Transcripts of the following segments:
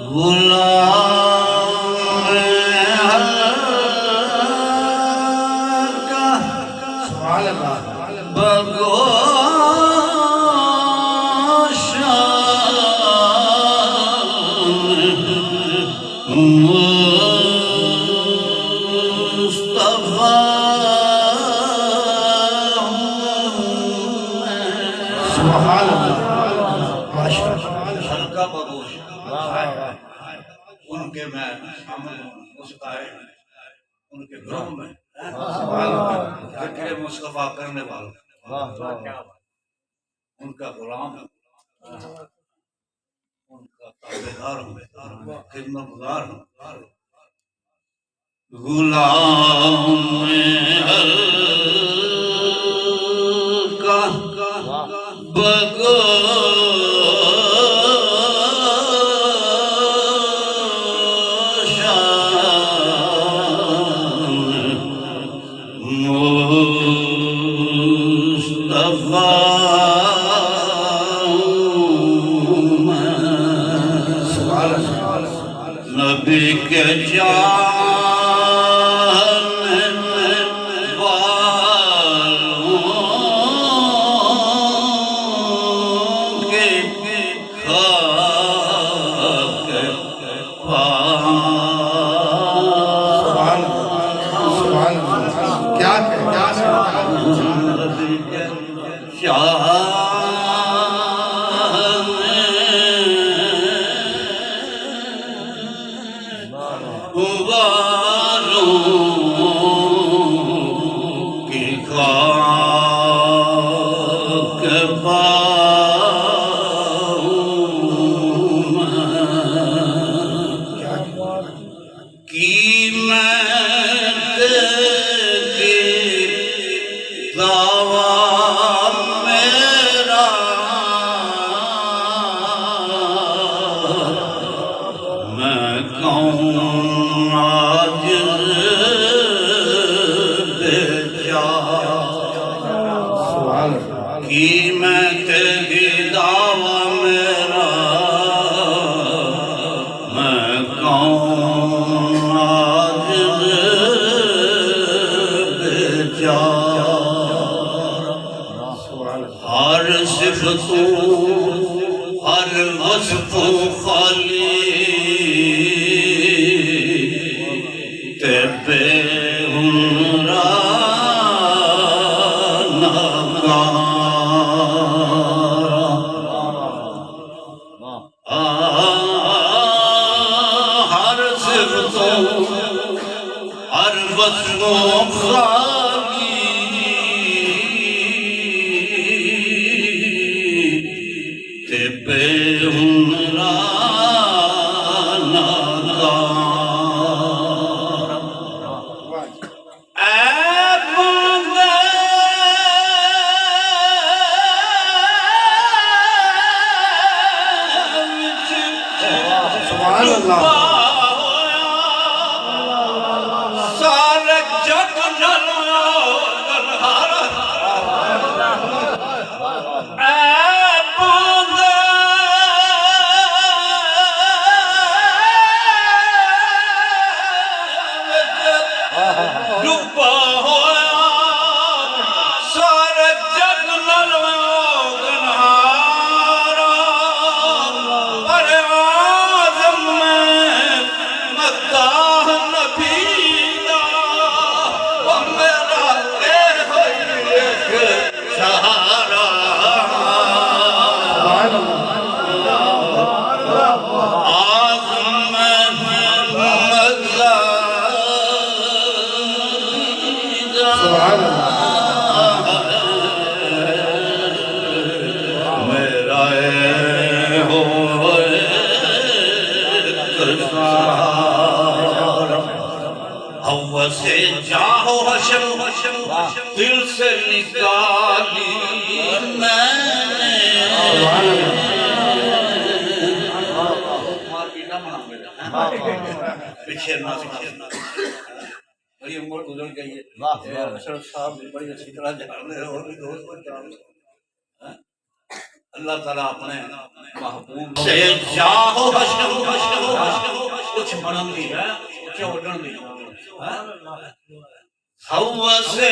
غلام حق کا سبحان اللہ بگوشا مصطفیٰ سبحان اللہ ماشاء اللہ حلقہ بگوش ان کے میں شامل ہوں مسکائے ان کے گھروں میں ذکر مصطفیٰ کرنے والا ان کا غلام ہوں ان کا تابعدار ہوں خدمت گزار ہوں غلام حلقہ بگوشا نبی کے جاننے والوں کے خاک سبحان اللہ کیا نبی کے جاننے والوں کی خاک پاؤں کی میں کی دعویٰ میرا میں کون عاجز کی میں تیری دعویٰ میرا میں کون عاجز بیچارہ ہر صفت ہر وصف خالی تیرے ہر صفت ہر وصف خالی تے بے سارے جگ ڈبا ہویا سارے جگ گنہارا پر آدم میں مداح نبی دا وہ میرا اے ہوئی ایک سہارا آدم میں مداح میرا ہوا سے جاہو حشم دل سے نکالی میں نے پیچھے نہ بڑی عمر گزر گئی ہے اشرف صاحب بڑی اچھی طرح جان رہے اور بھی دوست پر جان رہے اللہ تعالیٰ اپنے محبوب سے جاہو حشم پڑھن دی ہے اچھے اڈن دی ہوا سے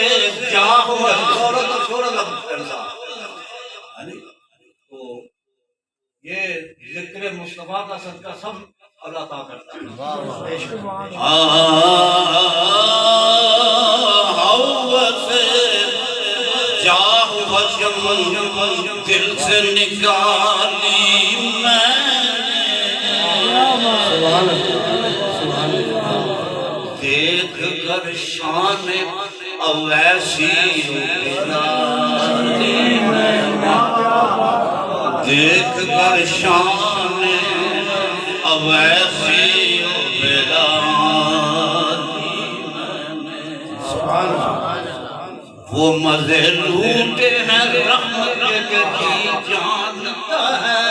جاہ و شہرت انسان تو یہ ذکر مصطفیٰ کا صدقہ سب اللہ تعالیٰ کرتا ہے ہوا سے جاہ و شہرت دل سے نکالی میں دیکھ کر شان اویسی بلادی میں دیکھ کر شان اویسی بلادی میں وہ مزے لوٹے ہیں رحمت کے جی جانتا ہے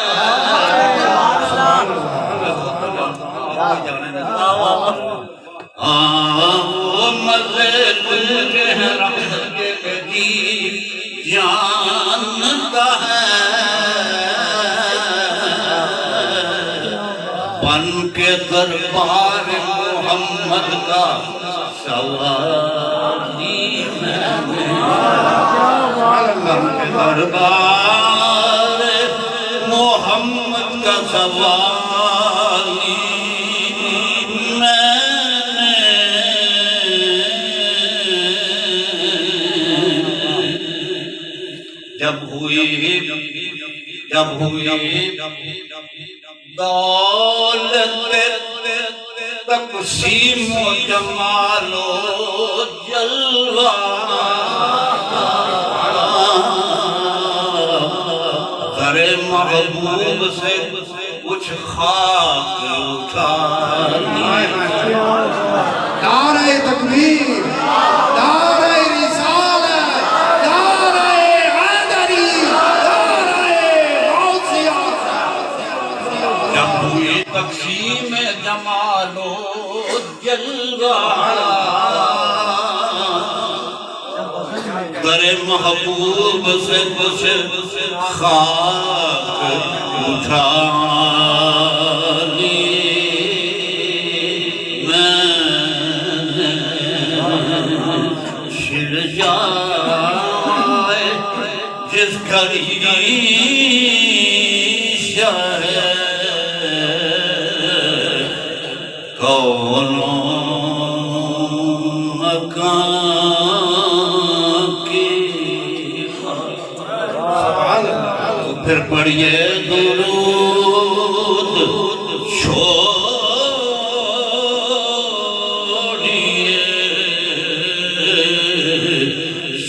وہ مزے لوٹے ہیں رحمت کے جی جانتا ہے بن کے دربار محمد کا سواری میں بن کے دربار محمد کا سواری جب ہوئی دولت تقسیم و جمال و جلوہ غر محبوب سے کچھ خاک اٹھانی نعرہ تکبیر، نعرہ رسالت، نعرہ حیدری، نعرہ غوثیہ۔ جب ہوئی تقسیم جمال و جلوہ در محبوب سے کچھ خاک اٹھانی میں شر جائے جس گھڑی شاہ کونوں مکان کی پھر پڑھئے درود چھوڑیے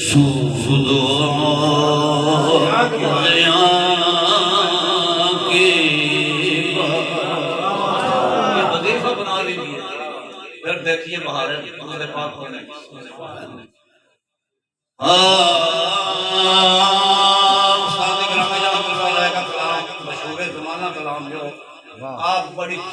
سود و پھر دیکھیے بہاریں ہمارے پاک ہونے استاد گرامی جناب رسول اللہ کا کلام مشہور زمانہ کلام جو آپ بڑی